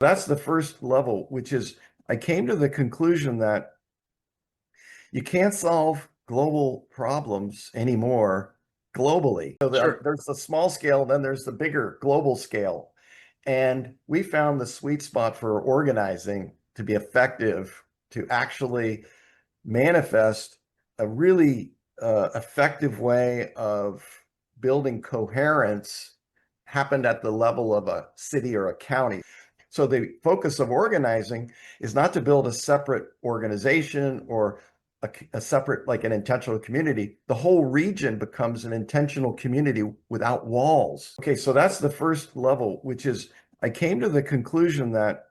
That's the first level, which is I came to the conclusion that you can't solve global problems anymore globally. So Sure. there's the small scale, then there's the bigger global scale. And we found the sweet spot for organizing to be effective, to actually manifest a really effective way of building coherence happened at the level of a city or a county. So the focus of organizing is not to build a separate organization or a separate, like an intentional community. The whole region becomes an intentional community without walls. Okay, so that's the first level, which is I came to the conclusion that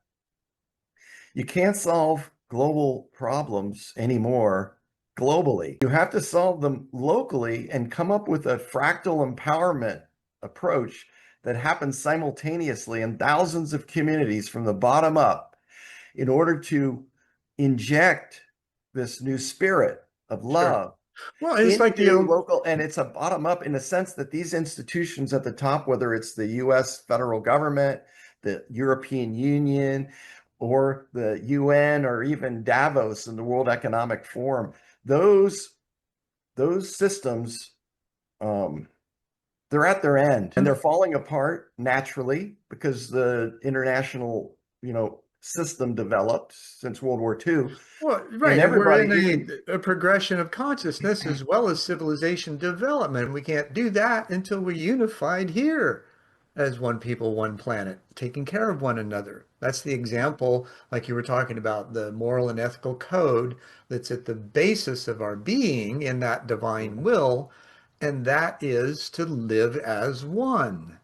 you can't solve global problems anymore globally. You have to solve them locally and come up with a fractal empowerment approach that happens simultaneously in thousands of communities from the bottom up in order to inject this new spirit of Sure. love Well, it's like the into old, local, and it's a bottom up in the sense that these institutions at the top, whether it's the US federal government, the European Union, or the UN, or even Davos and the World Economic Forum, those systems, um, they're at their end and they're falling apart naturally because the international, system developed since World War II. well, And right. And we're everybody, in even a progression of consciousness as well as civilization development. We can't do that until we're unified here as one people, one planet, taking care of one another. That's the example, like you were talking about, the moral and ethical code that's at the basis of our being in that divine will, and that is to live as one.